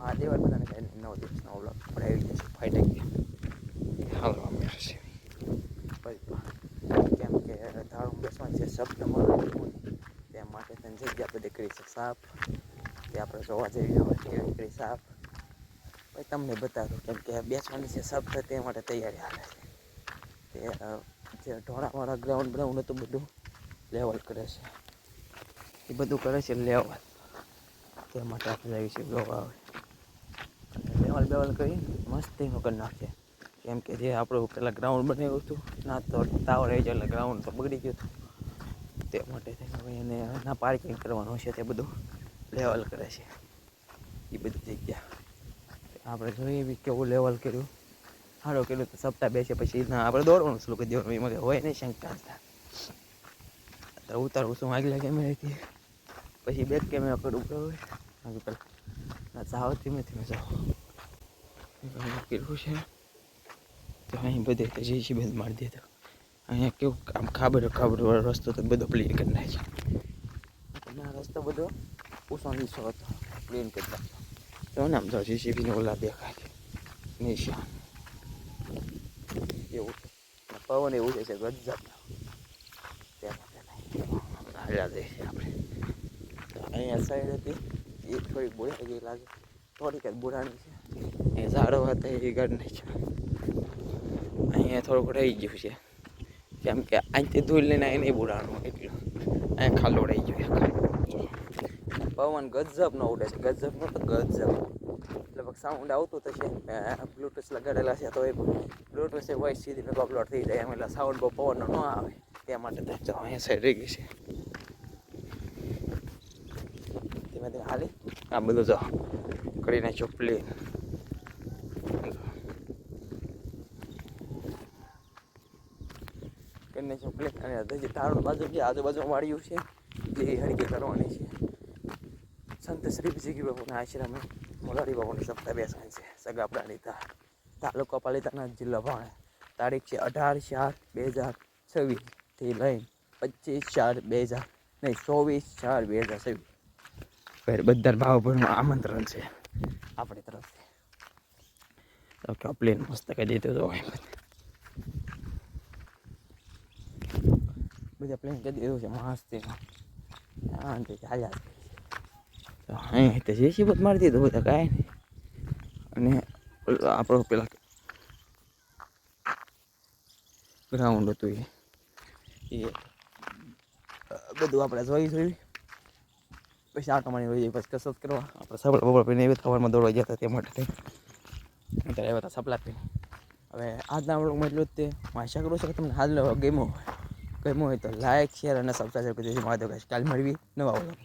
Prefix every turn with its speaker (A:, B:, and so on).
A: આ દેવાળ બધાને કઈ 9 દિવસનો વ્લોગ આપણે આવી જશે ફાઈટ હાલો અમે હશે કેમ કે ધારું બેસવાનું છે સપ્ટેમ્બર તે માટે તેની જગ્યા બધી કરી છે સાફ તે આપણે જોવા જઈએ કેવી કરી સાફ ભાઈ તમને બતાવું કેમ કે બેસવાની છે સબ તે માટે તૈયારી હાલે છે તે જે ઢોળાવાળા ગ્રાઉન્ડ હતું બધું લેવલ કરે છે એ બધું કરે છે લેવલ તે માટે આપણે આવી છે ગોવા આવે અને લેવલ કરી મસ્તીનું કરી નાખીએ કેમ કે જે આપણું પેલા ગ્રાઉન્ડ બનાવ્યું હતું ના તો તાવ રહી જાય એટલે ગ્રાઉન્ડ તો બગડી ગયું હતું તે માટે થઈને એને ના પાર્કિંગ કરવાનું છે તે બધું લેવલ કરે છે એ બધી જગ્યા આપણે જોઈએ બી કેવું લેવલ કર્યું સારું કર્યું તો સપ્તાહ બેસે પછી ના આપણે દોડવાનું શરૂ કરી દેવાનું એમાં હોય નહીં શંકા તો ઉતારવું શું આગલા કેમેરાથી પછી બેક કેમેરા કરવું બરાબર પેલા ના જાઓ ધીમે ધીમે જાઓ કર્યું છે તો અહીં બધે તો જઈ છે બંધ મારી દીધો અહીંયા કેવું આમ ખાબર વાળો રસ્તો તો બધો પ્લેન કરી નાખ્યો ના રસ્તો બધો ઊંચો નીચો હતો પ્લેન કરી નાખ્યો તો નામ તો જીસીબીને ઓલા દેખાય નિશાન એવું છે પવન એવું છે ગજબ હાલ્યા જઈએ આપણે અહીંયા સાઈડ હતી એ થોડીક બોલાઈ ગઈ લાગે થોડીક જ બોલાણી છે એ ઝાડો હતા એ ગાડી નાખ્યા અહીંયા થોડુંક રહી ગયું છે કેમ કે અહીંથી ધૂળ લઈને અહીં નહીં બોલાવાનું એટલું અહીંયા ખાલો રહી ગયો પવન ગજબ નો ઉડે છે ગજબ નો તો ગજબ લગભગ સાઉન્ડ આવતું થશે બ્લૂટૂથ લગાડેલા છે તો એ બ્લૂટૂથ એ વોઇસ સીધી મેં અપલોડ થઈ જાય એમ એટલે સાઉન્ડ બહુ પવનનો ન આવે તે માટે તો અહીંયા સાઈડ રહી ગઈ છે ધીમે ધીમે હાલી આ બધું જો કરી નાખ્યો પ્લેન કરી નાખ્યો પ્લેન અને હજી તારણ બાજુ જે આજુબાજુ વાળ્યું છે જે હરકી કરવાની છે સંત શ્રી બીજી બાપુના આશ્રમે મોરારી બાપુની સપ્તાહ બેસવાની છે સગાપડાની તાલુકો પાલિતાણા જિલ્લો ભાણે તારીખ છે 18/4/2026 થી લઈને 25/4/2000 નહીં 24/4/2026 બધા ભાવ ભરનું આમંત્રણ છે આપણી તરફથી તો પ્લેન મસ્ત કરી દીધું તો બધા પ્લેન કરી દીધું છે મસ્તી ચાલ્યા તો અહીં તો જેસી બધ મારી દીધું બધા કાંઈ નહીં અને આપણો પેલા ગ્રાઉન્ડ હતું એ બધું આપણે જોઈ પછી આટો મારી હોય પછી કસરત કરવા આપણે સપડા બપડા પીને એવી સવારમાં દોડવા ગયા હતા તે માટે અત્યારે આવ્યા હતા સપલા પીને હવે આજના વ્લોગમાં એટલું જ તે હું આશા કરું છું કે તમને હાલ ગમ્યો હોય તો લાઈક શેર અને સબસ્ક્રાઈબ કરી દેજો. કાલ મળવી નવા વ્લોગમાં.